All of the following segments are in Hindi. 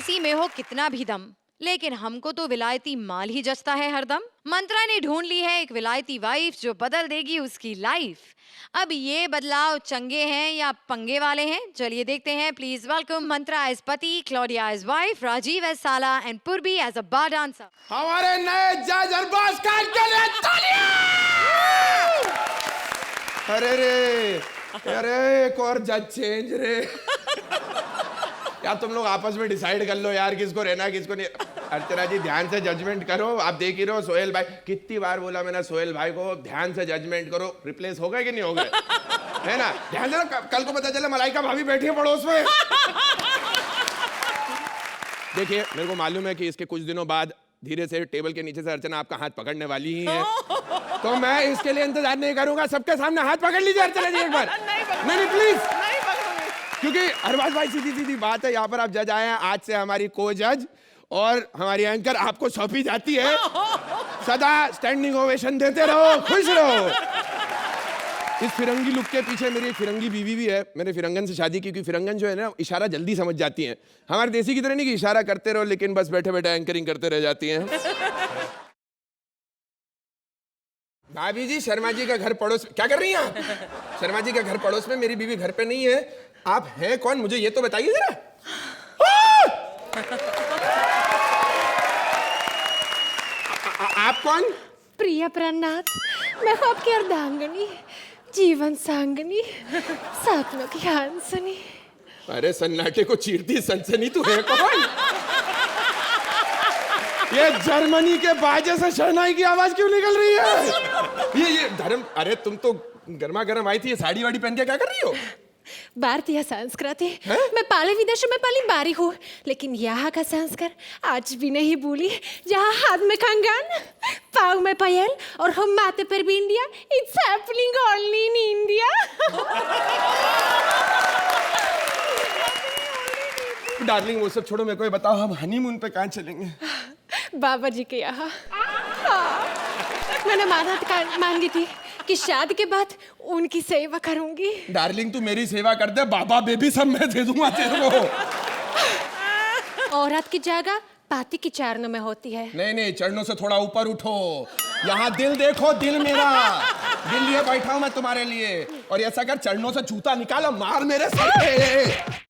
देसी में हो कितना भी दम, लेकिन हमको तो विलायती माल ही जचता है हरदम। मंत्रा ने ढूंढ ली है एक विलायती वाइफ जो बदल देगी उसकी लाइफ। अब ये बदलाव चंगे हैं या पंगे वाले हैं, चलिए देखते हैं। प्लीज वेलकम मंत्रा एज पति, Claudia as wife, Rajeev as साला and Purvi as a bar dancer. हमारे नए जज अरबाज खान के लिए तालियां! अरे रे, अरे एक और जज चेंज रे। यार तुम लोग आपस में डिसाइड कर लो यार किसको रहना किसको नहीं। अर्चना जी ध्यान से जजमेंट करो, आप देख ही रहो सोहेल भाई, कितनी बार बोला मैंने सोहेल भाई को ध्यान से जजमेंट करो, रिप्लेस हो गए कि नहीं हो गए, है ना? ध्यान से कल को पता चले मलाइका भाभी बैठी है पड़ोस में। देखिए मेरे को मालूम है कि इसके कुछ दिनों बाद धीरे से टेबल के नीचे से अर्चना आपका हाथ पकड़ने वाली ही है, तो मैं इसके लिए इंतजार नहीं करूंगा। सबके सामने हाथ पकड़ लीजिए अर्चना जी एक बार। नहीं प्लीज, क्योंकि अरबाज भाई सीधी सीधी बात है, यहाँ पर आप जज आए हैं, आज से हमारी को जज और हमारी एंकर आपको सौंपी जाती है। सदा स्टैंडिंग ओवेशन देते रहो, खुश रहो। इस फिरंगी लुक के पीछे मेरी एक फिरंगी बीवी भी है। मैंने फिरंगन से शादी की, क्योंकि फिरंगन जो है ना इशारा जल्दी समझ जाती हैं। हमारे देसी की तरह नहीं कि इशारा करते रहो लेकिन बस बैठे बैठे एंकरिंग करते रह जाती हैं। भाभी जी शर्मा जी का घर पड़ोस, क्या कर रही हैं आप? शर्मा जी का घर पड़ोस में, मेरी बीवी घर पे नहीं है। आप हैं कौन मुझे ये तो बताइए जरा। आप कौन? प्रिया प्रनाथ, मैं हूँ आपकी अर्धांगनी, जीवन सांगनी, सपनों की हंसनी। अरे सन्नाटे को चीरती सनसनी तू है कौन? ये जर्मनी के बाजे से शहनाई की आवाज क्यों निकल रही है? ये धर्म, अरे तुम तो गर्मा गर्म आई थी, ये साड़ी वाड़ी पहन के क्या कर रही हो? भारतीय संस्कृति, मैं पाले विदेशों में पली बारी हूँ, लेकिन यहाँ का संस्कार आज भी नहीं भूली। जहाँ हाथ में कंगन, पाँव में पायल और हम माथे पर बिंदिया, it's happening only in India. Darling वो सब छोड़ो, मेरे को ये बताओ हम हनीमून पे कहाँ चलेंगे? बाबा जी के यहाँ। मैंने मानत मांगी थी कि शादी के बाद उनकी सेवा करूंगी। डार्लिंग तू मेरी सेवा कर दे, बाबा बेबी सब मैं दे दूंगा तेरे को। औरत की जगह पति की चरणों में होती है। नहीं नहीं, चरणों से थोड़ा ऊपर उठो। यहाँ दिल देखो, दिल मेरा, दिल लिए बैठा हूं मैं तुम्हारे लिए। और ऐसा कर, चरणों से जूता निकालो, मार मेरे सर पे।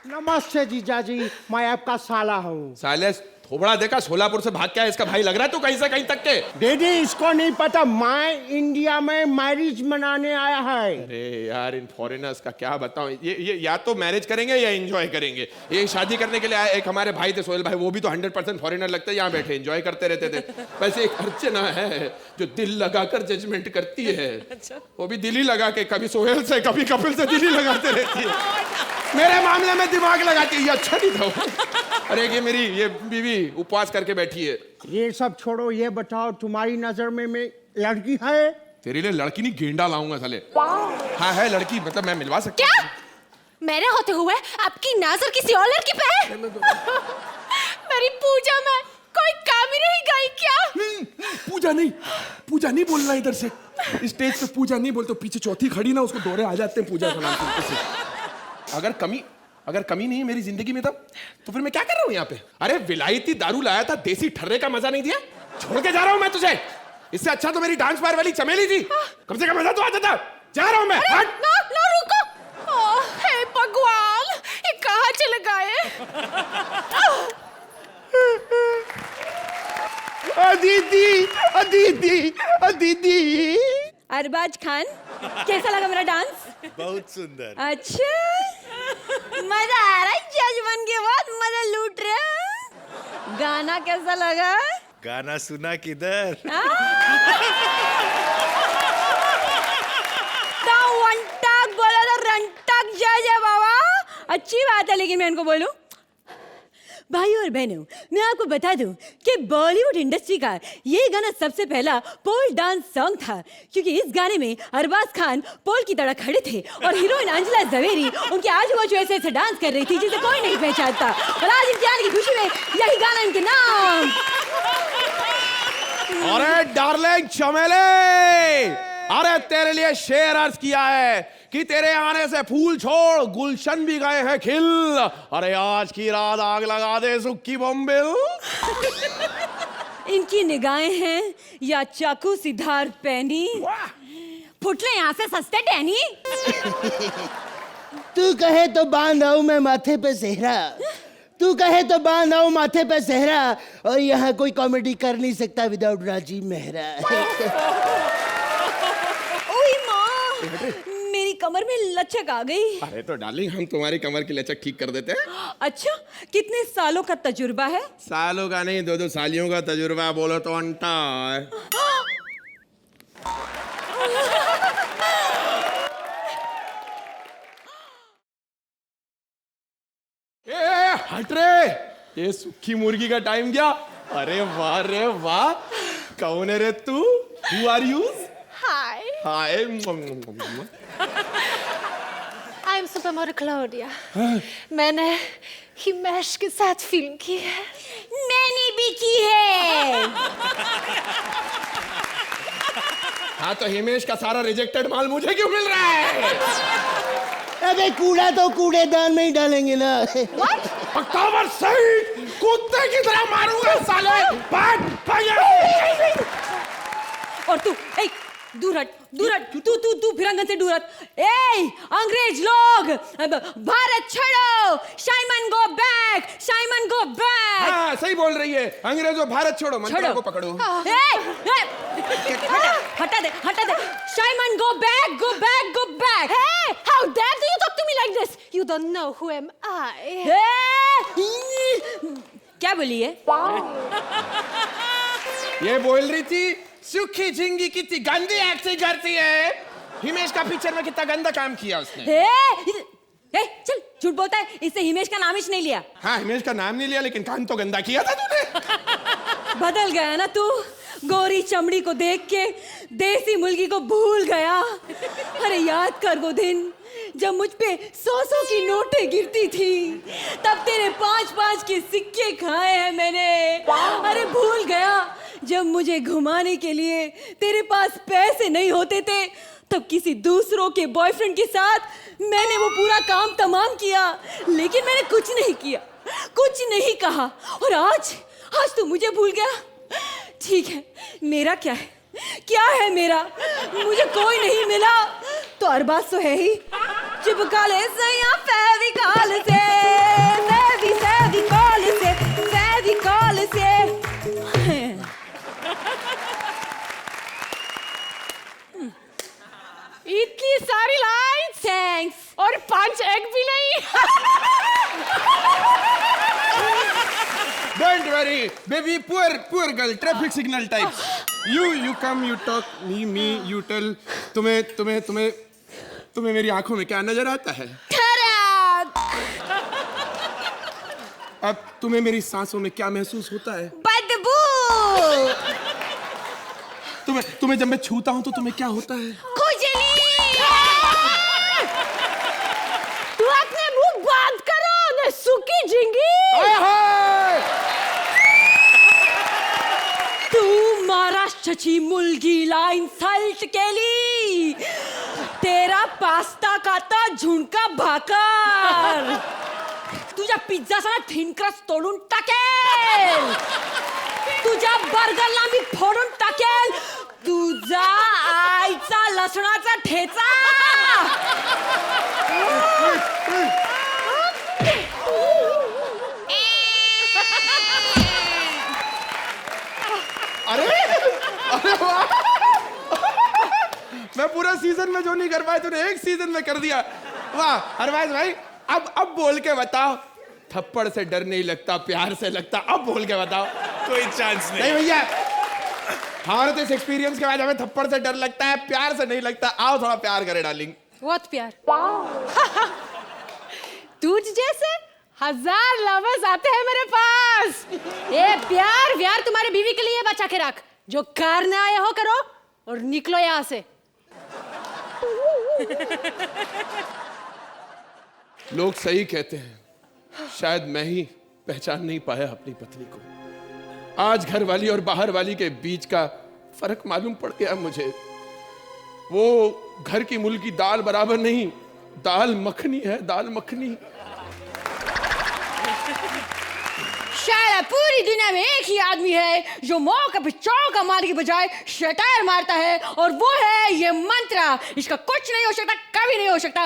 नमस्ते जीजाजी, मैं आपका साला हूँ। साले थोबड़ा देखा, सोलापुर से भाग के आया इसका भाई लग रहा है तू कहीं से कहीं तक के। दीदी इसको नहीं पता, मैं इंडिया में मैरिज मनाने आया है। अरे यार इन फॉरेनर्स का क्या बताऊं, ये या तो मैरिज करेंगे या एंजॉय करेंगे। ये शादी करने के लिए आए। एक हमारे भाई थे सोहेल भाई, वो भी तो 100% फॉरेनर लगते हैं, यहाँ बैठे एंजॉय करते रहते थे। वैसे एक अर्चना है जो दिल लगाकर जजमेंट करती है। वो भी दिल ही लगा के, कभी सोहेल से कभी कपिल से दिल ही लगाते रहती है। मेरे मामले में दिमाग लगाती है, ये अच्छा नहीं था। अरे ये मेरी ये बीवी उपवास करके बैठी है। ये सब छोड़ो, ये बताओ तुम्हारी नजर में मैं लड़की है? तेरे लिए लड़की नहीं गेंडा लाऊंगा साले। हाँ है लड़की, मतलब मैं मिलवा सकता क्या? मेरे होते हुए आपकी नजर किसी और लड़की पे है? मेरी पूजा में कोई कमी रह गई क्या? पूजा नहीं बोलना इधर से। स्टेज पे पूजा नहीं बोलते, पीछे चौथी खड़ी ना उसको दौरे आ जाते हैं पूजा का नाम सुनते से। अगर कमी नहीं है मेरी जिंदगी में तब तो फिर मैं क्या कर रहा हूँ यहाँ पे? अरे विलायती दारू लाया था, देसी ठर्रे का मजा नहीं दिया, छोड़ के जा रहा हूँ मैं तुझे। इससे अच्छा तो मेरी डांस बार वाली चमेली थी, कम से कम मजा तो आता था। जा रहा हूँ मैं। ना रुको। हे भगवान, ये कहाँ चले गए? दीदी अरबाज खान, कैसा लगा मेरा डांस? बहुत सुंदर। अच्छा, मजा आ रहा है। जजमान के बाद मजा लूट रहे हैं। गाना कैसा लगा? गाना सुना किधर? तो वंटक बोला तो रंटक जज है बाबा। अच्छी बात है, लेकिन मैं इनको बोलूं, भाइयों और बहनों, मैं आपको बता दूं कि बॉलीवुड इंडस्ट्री का ये गाना सबसे पहला पोल डांस सॉन्ग था, क्योंकि इस गाने में अरबाज खान पोल की तरह खड़े थे और हीरोइन अंजला जवेरी उनके आजू बाजू ऐसे ऐसे डांस कर रही थी जिसे कोई नहीं पहचानता। और आज इम्तिहान की खुशी में यही गाना इनके नाम। अरे डार्लिंग चमेले, अरे तेरे लिए शेर अर्ज किया है कि तेरे आने से फूल छोड़ गुलशन भी गए हैं खिल। अरे आज की रात आग लगा दे सुक्की बॉम्बिल। इनकी निगाहें हैं या चाकू सिद्धार्थ पैनी, फुटले यहाँ से सस्ते टहनी। तू कहे तो बांध आऊं मैं माथे पे सेहरा, तू कहे तो बांध आऊं माथे पे सेहरा, और यहाँ कोई कॉमेडी कर नहीं सकता विदाउट राजीव मेहरा। ओए माँ, मेरी कमर में लचक आ गई। अरे तो डार्लिंग हम तुम्हारी कमर की लचक ठीक कर देते हैं। अच्छा, कितने सालों का तजुर्बा है? सालों का नहीं, 2-2 सालियों का तजुर्बा बोलो तो अंटा है। हट रे, ये सुखी मुर्गी का टाइम गया। अरे वाह रे वाह, कौन है रे तू? Who are you? Hi, hi. I'm supermodel Claudia. मैंने हिमेश के साथ फिल्म की है। मैंने भी की है। हाँ तो हिमेश का सारा रिजेक्टेड माल मुझे क्यों मिल रहा है? अबे कूड़ा तो कूड़ेदान में ही डालेंगे ना। कवर सही, कुत्ते की तरह मारूंगा साले। भाग भाग। और तू, ए, दूर हट, दूर हट, तू फिरंगन से दूर हट। ए, अंग्रेज लोग, भारत छोड़ो, Simon go back, Simon go back. हाँ सही बोल रही है, अंग्रेजों भारत छोड़ो, मंत्रा को पकड़ो। हटा दे, Simon go back, go back, go back. Hey, how dare you talk to me like this? You don't know who am I. क्या बोली है? ये बोल रही थी सुखी झिंगी कितनी गंदी एक्टिंग करती है। हिमेश का पिक्चर में कितना गंदा काम किया उसने। चल, झूठ बोलता है, इससे हिमेश का नाम ही नहीं लिया। हाँ हिमेश का नाम नहीं लिया, लेकिन काम तो गंदा किया था तूने। बदल गया ना तू, गोरी चमड़ी को देख के देसी मुर्गी को भूल गया। अरे याद कर वो दिन जब मुझ पे 100 की नोटें गिरती थी, तब तेरे 5 के सिक्के खाए हैं मैंने। अरे भूल गया जब मुझे घुमाने के लिए तेरे पास पैसे नहीं होते थे, तब किसी दूसरों के बॉयफ्रेंड के साथ मैंने वो पूरा काम तमाम किया, लेकिन मैंने कुछ नहीं किया, कुछ नहीं कहा। और आज तू मुझे भूल गया। ठीक है, मेरा क्या है मेरा? मुझे कोई नहीं मिला तो अरबाज तो है ही। चिपका ले सैया फेविकॉल से, फेविकॉल से। इतनी सारी लाइन्स, थैंक्स। और 5 एग भी नहीं। Don't worry, baby, poor girl, traffic signal type. You come, you talk, me, you tell. तुम्हें मेरी आंखों में क्या नजर आता है? अब तुम्हें मेरी सांसों में क्या महसूस होता है? बदबू। तुम्हें जब मैं छूता हूँ तो तुम्हें क्या होता है? खुजली। तू अपने मुंह बंद करो न सुखी झिंगी। तू महाराष्ट्राची मुलगी लाईन सल्ट केली, तेरा पास्ता खाता झुणका भाकर, तुझ्या पिझ्झाचा थिन क्रस्ट तोडून टाकेल, तुझ्या बर्गरला मी फोडून टाकेल, तुझा आईचा लसणाचा ठेचा। अरे वाह, मैं पूरा सीजन में जो नहीं कर पाया तूने एक सीजन में कर दिया। वाह अरबाज भाई, अब बोल के बताओ, थप्पड़ से डर नहीं लगता, प्यार से लगता। अब बोल के बताओ। कोई चांस नहीं भैया, हमारे तो इस एक्सपीरियंस के बाद हमें थप्पड़ से डर लगता है, प्यार से नहीं लगता। आओ थोड़ा प्यार करे डार्लिंग। बहुत प्यार। तुझ जैसे 1000 लवर्स आते हैं मेरे पास। ये प्यार तुम्हारी बीवी के लिए बचा के रख, जो करने आए हो करो और निकलो यहाँ से। लोग सही कहते हैं, शायद मैं ही पहचान नहीं पाया अपनी पत्नी को। आज घर वाली और बाहर वाली के बीच का फर्क मालूम पड़ गया मुझे। वो घर की मुल्की दाल बराबर नहीं, दाल मखनी है, दाल मखनी। शायद पूरी दुनिया में एक ही आदमी है जो मौका पे चौका मारने के बजाय शटायर मारता है, और वो है ये मंत्रा। इसका कुछ नहीं हो सकता, कभी नहीं हो सकता।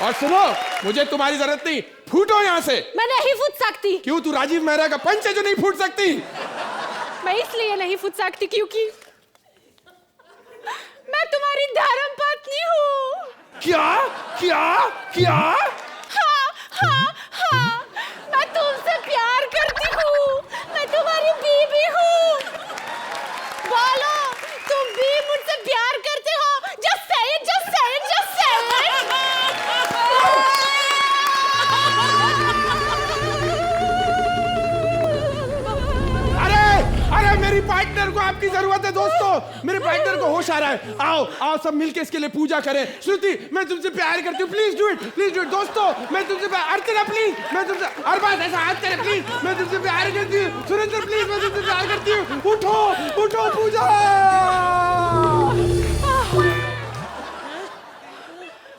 और सुनो, मुझे तुम्हारी जरूरत नहीं, फूटो यहाँ से। मैं नहीं फूट सकती। क्यों? तू राजीव मेहरा का पंच है जो नहीं फूट सकती। मैं इसलिए नहीं फूट सकती क्योंकि मैं तुम्हारी धर्म पत्नी हूँ। क्या क्या क्या? हाँ हाँ हाँ, मैं तुमसे प्यार करती हूँ, मैं तुम्हारी बीवी हूँ। बोलो, तुम भी मुझसे प्यार करते हो? Just say it, just say it, just say it. अरे मेरी पार्टनर को आपकी जरूरत है दोस्तों, मेरे पार्टनर को होश आ रहा है। आओ आओ सब मिलके इसके लिए पूजा करें। श्रुति, मैं तुमसे प्यार करती हूँ, प्लीज डू इट दोस्तों। मैं तुमसे अर्चना प्लीज, मैं तुमसे अरबाज ऐसा हाथ करे प्लीज, मैं तुमसे प्यार करती हूँ। सुरेंद्र प्लीज, मैं तुमसे प्यार करती हूँ। उठो उठो, पूजा।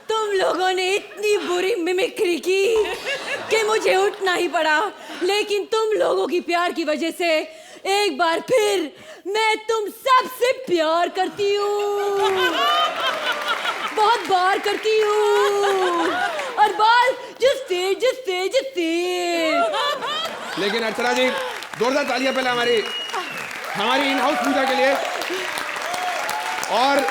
तुम लोगों ने इतनी बुरी मिमिक्री की कि मुझे उठना ही पड़ा, लेकिन तुम लोगों की प्यार की वजह से एक बार फिर मैं तुम सबसे प्यार करती हूँ, बहुत बार करती हूँ, और बार जिससे। लेकिन अर्चना जी, जोरदार तालियां पहले हमारी इन हाउस पूजा के लिए। और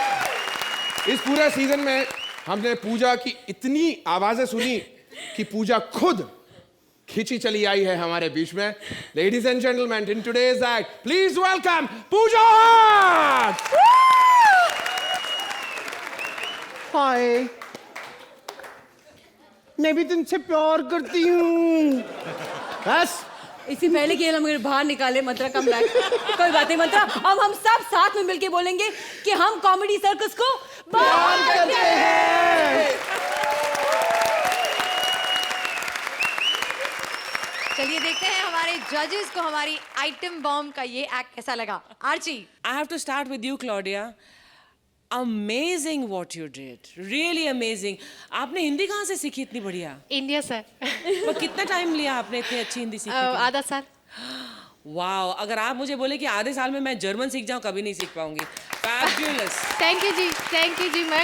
इस पूरे सीजन में हमने पूजा की इतनी आवाजें सुनी कि पूजा खुद खिंची चली आई है हमारे बीच में। Ladies and gentleman, in today's act, please welcome Puja. Hi, मैं भी तुमसे प्यार करती हूँ। बस इससे पहले कि हम बाहर निकाले मंत्रा कम बैक, कोई बात नहीं मंत्रा, अब हम सब साथ में मिलके बोलेंगे कि हम कॉमेडी सर्कस को प्यार करते हैं। चलिए देखते हैं हमारे जजेस को हमारी आइटम बॉम्ब का ये एक्ट कैसा लगा। Archie, I have to start with you, Claudia. Amazing what you did. Really amazing. आपने हिंदी कहाँ से सीखी इतनी बढ़िया? India sir. पर कितना टाइम लिया आपने इतनी अच्छी हिंदी सीखने के लिए? आधा साल। वाओ, अगर आप मुझे बोले कि आधे साल में मैं जर्मन सीख जाऊं, कभी नहीं सीख पाऊंगी। Fabulous. थैंक यू जी, मैं